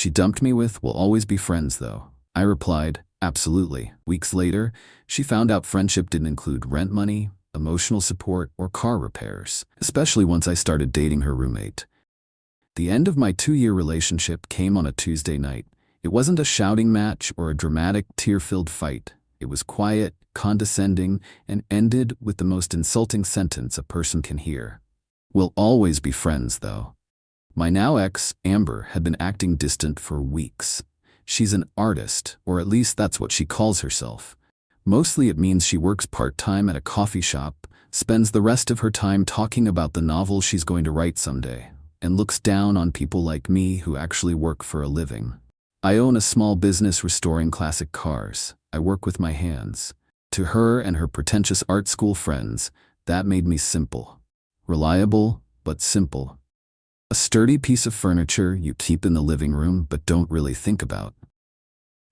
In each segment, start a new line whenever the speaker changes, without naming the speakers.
She dumped me with, "We'll always be friends, though." I replied, "Absolutely." Weeks later, she found out friendship didn't include rent money, emotional support, or car repairs, especially once I started dating her roommate. The end of my 2-year relationship came on a Tuesday night. It wasn't a shouting match or a dramatic, tear-filled fight. It was quiet, condescending, and ended with the most insulting sentence a person can hear. "We'll always be friends, though." My now ex, Amber, had been acting distant for weeks. She's an artist, or at least that's what she calls herself. Mostly it means she works part-time at a coffee shop, spends the rest of her time talking about the novel she's going to write someday, and looks down on people like me who actually work for a living. I own a small business restoring classic cars. I work with my hands. To her and her pretentious art school friends, that made me simple. Reliable, but simple. A sturdy piece of furniture you keep in the living room but don't really think about.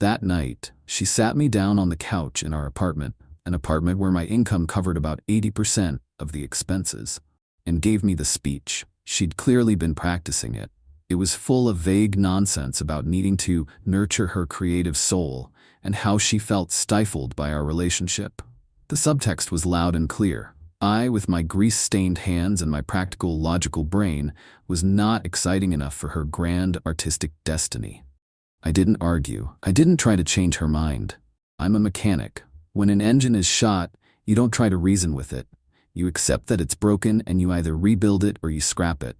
That night, she sat me down on the couch in our apartment, an apartment where my income covered about 80% of the expenses, and gave me the speech. She'd clearly been practicing it. It was full of vague nonsense about needing to nurture her creative soul and how she felt stifled by our relationship. The subtext was loud and clear. I, with my grease-stained hands and my practical, logical brain, was not exciting enough for her grand, artistic destiny. I didn't argue. I didn't try to change her mind. I'm a mechanic. When an engine is shot, you don't try to reason with it. You accept that it's broken and you either rebuild it or you scrap it.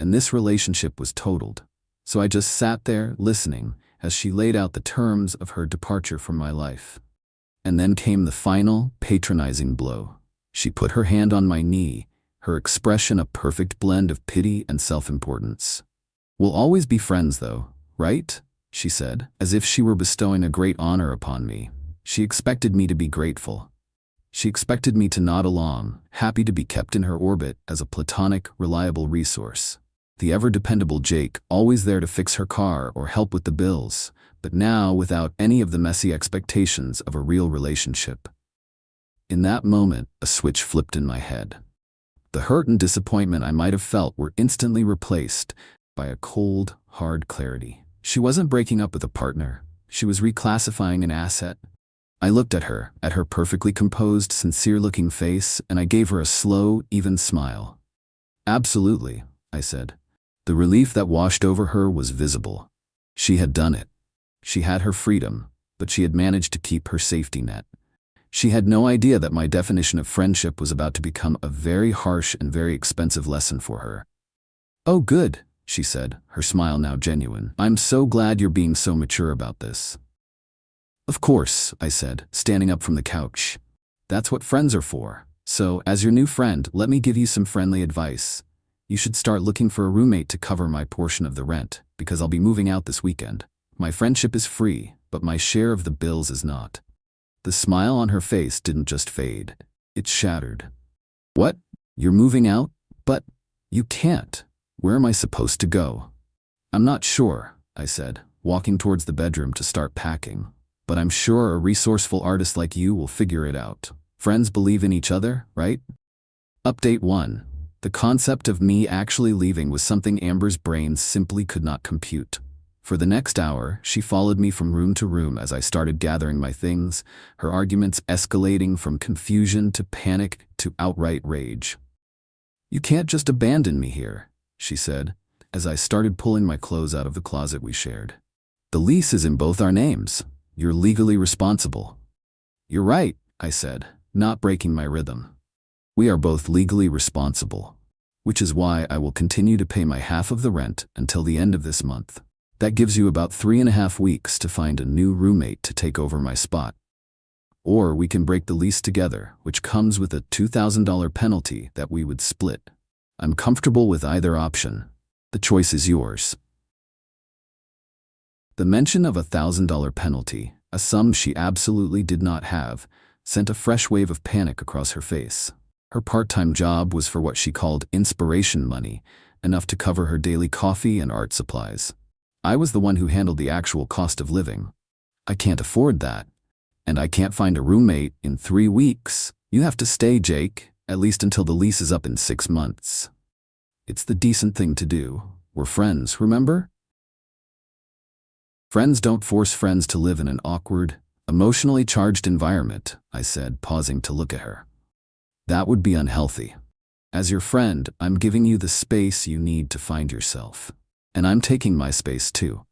And this relationship was totaled. So I just sat there, listening, as she laid out the terms of her departure from my life. And then came the final, patronizing blow. She put her hand on my knee, her expression a perfect blend of pity and self-importance. "We'll always be friends, though, right?" she said, as if she were bestowing a great honor upon me. She expected me to be grateful. She expected me to nod along, happy to be kept in her orbit as a platonic, reliable resource. The ever-dependable Jake, always there to fix her car or help with the bills, but now without any of the messy expectations of a real relationship. In that moment, a switch flipped in my head. The hurt and disappointment I might have felt were instantly replaced by a cold, hard clarity. She wasn't breaking up with a partner. She was reclassifying an asset. I looked at her perfectly composed, sincere-looking face, and I gave her a slow, even smile. "Absolutely," I said. The relief that washed over her was visible. She had done it. She had her freedom, but she had managed to keep her safety net. She had no idea that my definition of friendship was about to become a very harsh and very expensive lesson for her. "Oh, good," she said, her smile now genuine. "I'm so glad you're being so mature about this." "Of course," I said, standing up from the couch. "That's what friends are for. So, as your new friend, let me give you some friendly advice. You should start looking for a roommate to cover my portion of the rent, because I'll be moving out this weekend. My friendship is free, but my share of the bills is not." The smile on her face didn't just fade, it shattered. "What? You're moving out? But you can't. Where am I supposed to go?" "I'm not sure," I said, walking towards the bedroom to start packing. "But I'm sure a resourceful artist like you will figure it out. Friends believe in each other, right?" Update 1. The concept of me actually leaving was something Amber's brain simply could not compute. For the next hour, she followed me from room to room as I started gathering my things, her arguments escalating from confusion to panic to outright rage. "You can't just abandon me here," she said, as I started pulling my clothes out of the closet we shared. "The lease is in both our names. You're legally responsible." "You're right," I said, not breaking my rhythm. "We are both legally responsible, which is why I will continue to pay my half of the rent until the end of this month. That gives you about 3.5 weeks to find a new roommate to take over my spot. Or we can break the lease together, which comes with a $2,000 penalty that we would split. I'm comfortable with either option. The choice is yours." The mention of a $1,000 penalty, a sum she absolutely did not have, sent a fresh wave of panic across her face. Her part-time job was for what she called inspiration money, enough to cover her daily coffee and art supplies. I was the one who handled the actual cost of living. "I can't afford that. And I can't find a roommate in 3 weeks. You have to stay, Jake, at least until the lease is up in 6 months. It's the decent thing to do. We're friends, remember?" Friends don't force friends to live in an awkward, emotionally charged environment, I said, pausing to look at her. That would be unhealthy. As your friend, I'm giving you the space you need to find yourself. And I'm taking my space too.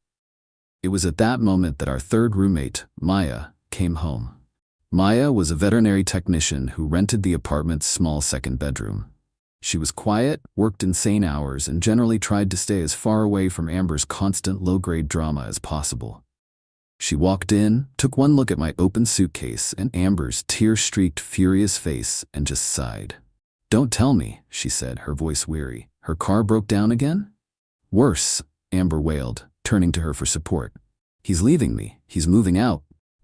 It was at that moment that our third roommate, Maya, came home. Maya was a veterinary technician who rented the apartment's small second bedroom. She was quiet, worked insane hours, and generally tried to stay as far away from Amber's constant low-grade drama as possible. She walked in, took one look at my open suitcase and Amber's tear-streaked, furious face, and just sighed. "Don't tell me," she said, her voice weary. "Her car broke down again?" "Worse," Amber wailed, turning to her for support. "He's leaving me. He's moving out."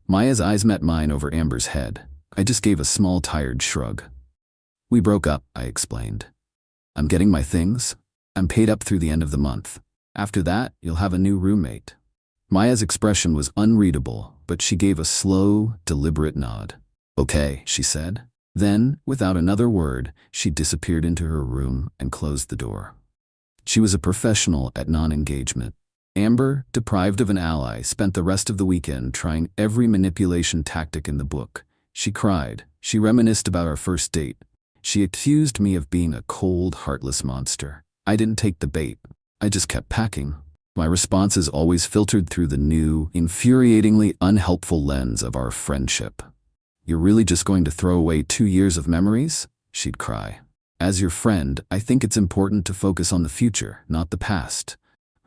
Maya's eyes met mine over Amber's head. I just gave a small, tired shrug. "We broke up," I explained. "I'm getting my things. I'm paid up through the end of the month. After that, you'll have a new roommate." Maya's expression was unreadable, but she gave a slow, deliberate nod. "Okay," she said. Then, without another word, she disappeared into her room and closed the door. She was a professional at non-engagement. Amber, deprived of an ally, spent the rest of the weekend trying every manipulation tactic in the book. She cried. She reminisced about our first date. She accused me of being a cold, heartless monster. I didn't take the bait. I just kept packing. My responses always filtered through the new, infuriatingly unhelpful lens of our friendship. "You're really just going to throw away 2 years of memories?" she'd cry. "As your friend, I think it's important to focus on the future, not the past,"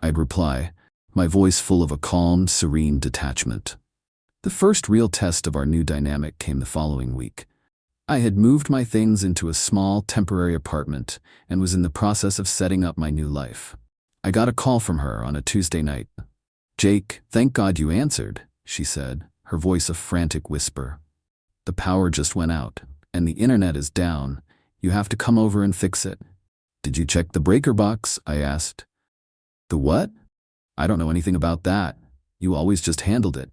I'd reply, my voice full of a calm, serene detachment. The first real test of our new dynamic came the following week. I had moved my things into a small, temporary apartment and was in the process of setting up my new life. I got a call from her on a Tuesday night. "Jake, thank God you answered," she said, her voice a frantic whisper. "The power just went out, and the internet is down. You have to come over and fix it." "Did you check the breaker box?" I asked. "The what?" "I don't know anything about that. You always just handled it."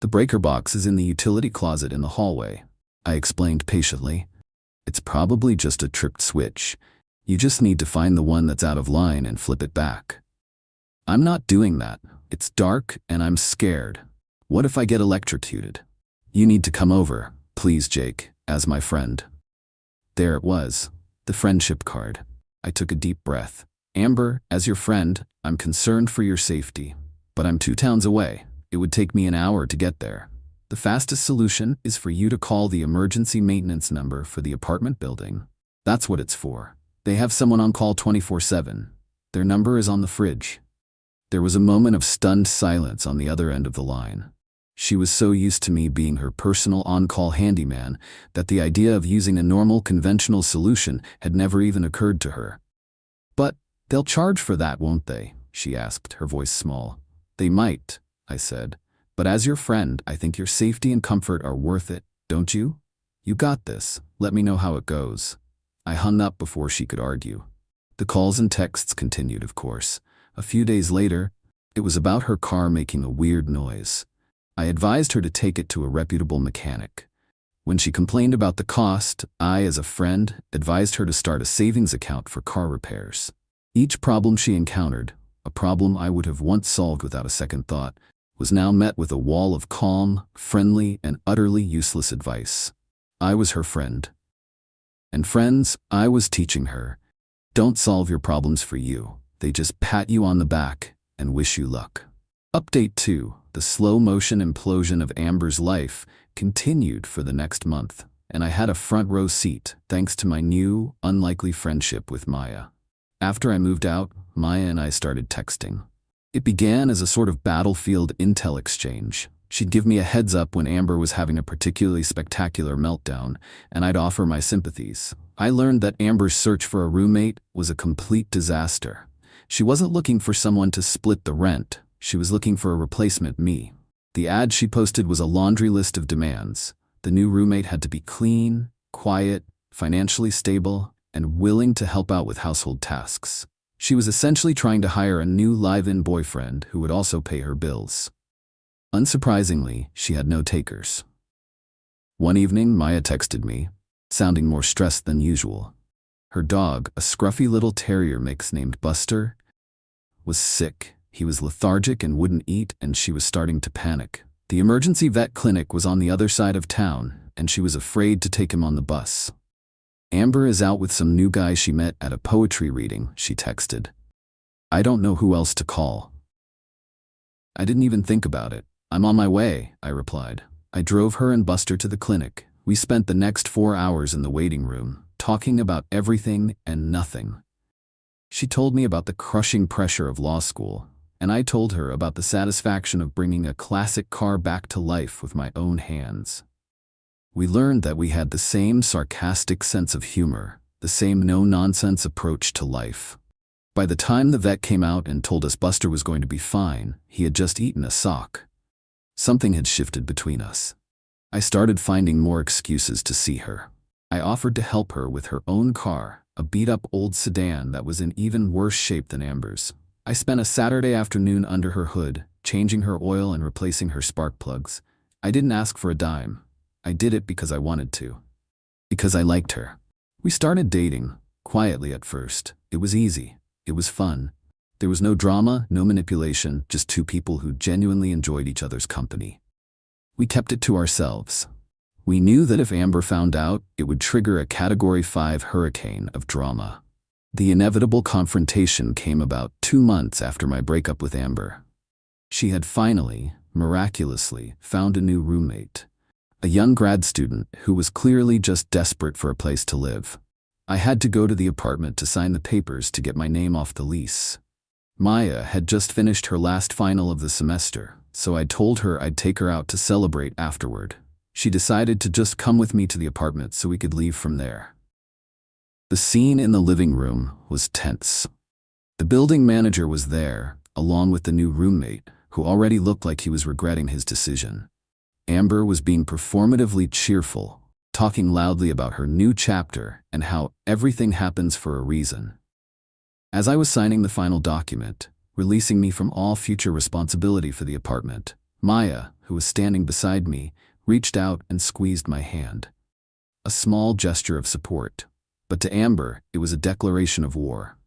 "The breaker box is in the utility closet in the hallway," I explained patiently. "It's probably just a tripped switch. You just need to find the one that's out of line and flip it back." "I'm not doing that. It's dark and I'm scared. What if I get electrocuted?" "You need to come over, please, Jake, as my friend." There it was, the friendship card. I took a deep breath. "Amber, as your friend, I'm concerned for your safety. But I'm 2 towns away. It would take me an hour to get there. The fastest solution is for you to call the emergency maintenance number for the apartment building. That's what it's for. They have someone on call 24/7. Their number is on the fridge." There was a moment of stunned silence on the other end of the line. She was so used to me being her personal on-call handyman that the idea of using a normal, conventional solution had never even occurred to her. "But they'll charge for that, won't they?" she asked, her voice small. "They might," I said. "But as your friend, I think your safety and comfort are worth it, don't you? You got this. Let me know how it goes." I hung up before she could argue. The calls and texts continued, of course. A few days later, it was about her car making a weird noise. I advised her to take it to a reputable mechanic. When she complained about the cost, I, as a friend, advised her to start a savings account for car repairs. Each problem she encountered, a problem I would have once solved without a second thought, was now met with a wall of calm, friendly, and utterly useless advice. I was her friend. And friends, I was teaching her, don't solve your problems for you. They just pat you on the back and wish you luck. Update 2. The slow-motion implosion of Amber's life continued for the next month, and I had a front-row seat thanks to my new, unlikely friendship with Maya. After I moved out, Maya and I started texting. It began as a sort of battlefield intel exchange. She'd give me a heads up when Amber was having a particularly spectacular meltdown, and I'd offer my sympathies. I learned that Amber's search for a roommate was a complete disaster. She wasn't looking for someone to split the rent. She was looking for a replacement me. The ad she posted was a laundry list of demands. The new roommate had to be clean, quiet, financially stable, and willing to help out with household tasks. She was essentially trying to hire a new live-in boyfriend who would also pay her bills. Unsurprisingly, she had no takers. One evening, Maya texted me, sounding more stressed than usual. Her dog, a scruffy little terrier mix named Buster, was sick. He was lethargic and wouldn't eat, and she was starting to panic. The emergency vet clinic was on the other side of town, and she was afraid to take him on the bus. "Amber is out with some new guy she met at a poetry reading," she texted. "I don't know who else to call." I didn't even think about it. "I'm on my way," I replied. I drove her and Buster to the clinic. We spent the next 4 hours in the waiting room, talking about everything and nothing. She told me about the crushing pressure of law school, and I told her about the satisfaction of bringing a classic car back to life with my own hands. We learned that we had the same sarcastic sense of humor, the same no-nonsense approach to life. By the time the vet came out and told us Buster was going to be fine, he had just eaten a sock. Something had shifted between us. I started finding more excuses to see her. I offered to help her with her own car, a beat-up old sedan that was in even worse shape than Amber's. I spent a Saturday afternoon under her hood, changing her oil and replacing her spark plugs. I didn't ask for a dime. I did it because I wanted to. Because I liked her. We started dating, quietly at first. It was easy. It was fun. There was no drama, no manipulation, just two people who genuinely enjoyed each other's company. We kept it to ourselves. We knew that if Amber found out, it would trigger a Category 5 hurricane of drama. The inevitable confrontation came about 2 months after my breakup with Amber. She had finally, miraculously, found a new roommate. A young grad student who was clearly just desperate for a place to live. I had to go to the apartment to sign the papers to get my name off the lease. Maya had just finished her last final of the semester, so I told her I'd take her out to celebrate afterward. She decided to just come with me to the apartment so we could leave from there. The scene in the living room was tense. The building manager was there, along with the new roommate, who already looked like he was regretting his decision. Amber was being performatively cheerful, talking loudly about her new chapter and how everything happens for a reason. As I was signing the final document, releasing me from all future responsibility for the apartment, Maya, who was standing beside me, reached out and squeezed my hand. A small gesture of support, but to Amber, it was a declaration of war.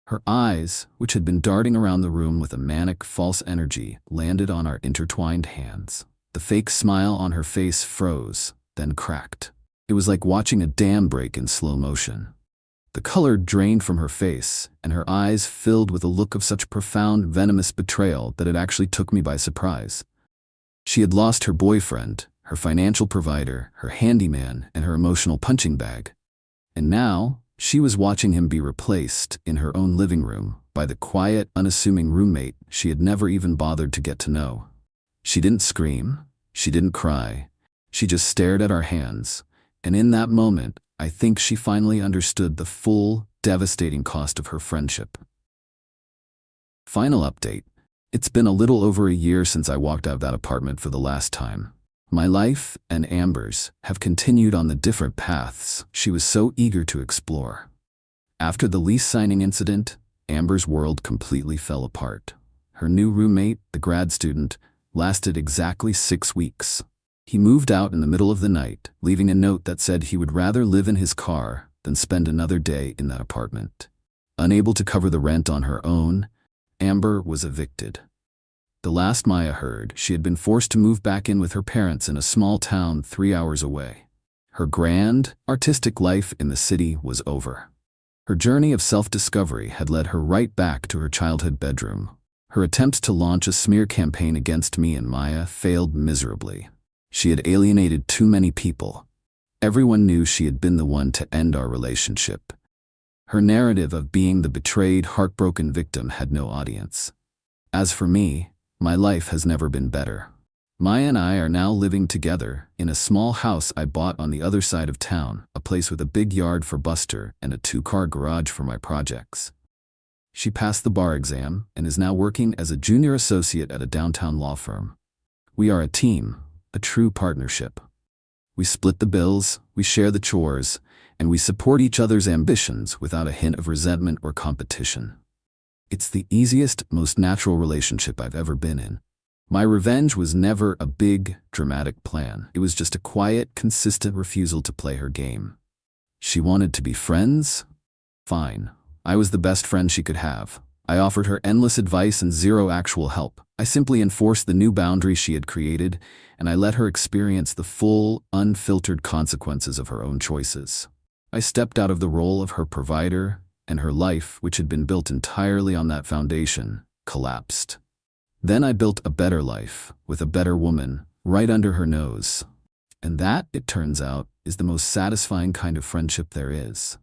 Her eyes, which had been darting around the room with a manic, false energy, landed on our intertwined hands. The fake smile on her face froze, then cracked. It was like watching a dam break in slow motion. The color drained from her face, and her eyes filled with a look of such profound, venomous betrayal that it actually took me by surprise. She had lost her boyfriend, her financial provider, her handyman, and her emotional punching bag. And now, she was watching him be replaced, in her own living room, by the quiet, unassuming roommate she had never even bothered to get to know. She didn't scream. She didn't cry. She just stared at our hands. And in that moment, I think she finally understood the full, devastating cost of her friendship. Final update. It's been a little over a year since I walked out of that apartment for the last time. My life, and Amber's, have continued on the different paths she was so eager to explore. After the lease signing incident, Amber's world completely fell apart. Her new roommate, the grad student, lasted exactly 6 weeks. He moved out in the middle of the night, leaving a note that said he would rather live in his car than spend another day in that apartment. Unable to cover the rent on her own, Amber was evicted. The last Maya heard, she had been forced to move back in with her parents in a small town 3 hours away. Her grand, artistic life in the city was over. Her journey of self-discovery had led her right back to her childhood bedroom. Her attempts to launch a smear campaign against me and Maya failed miserably. She had alienated too many people. Everyone knew she had been the one to end our relationship. Her narrative of being the betrayed, heartbroken victim had no audience. As for me, my life has never been better. Maya and I are now living together in a small house I bought on the other side of town, a place with a big yard for Buster and a 2-car garage for my projects. She passed the bar exam and is now working as a junior associate at a downtown law firm. We are a team, a true partnership. We split the bills, we share the chores, and we support each other's ambitions without a hint of resentment or competition. It's the easiest, most natural relationship I've ever been in. My revenge was never a big, dramatic plan. It was just a quiet, consistent refusal to play her game. She wanted to be friends? Fine. I was the best friend she could have. I offered her endless advice and zero actual help. I simply enforced the new boundary she had created, and I let her experience the full, unfiltered consequences of her own choices. I stepped out of the role of her provider, and her life, which had been built entirely on that foundation, collapsed. Then I built a better life, with a better woman, right under her nose. And that, it turns out, is the most satisfying kind of friendship there is.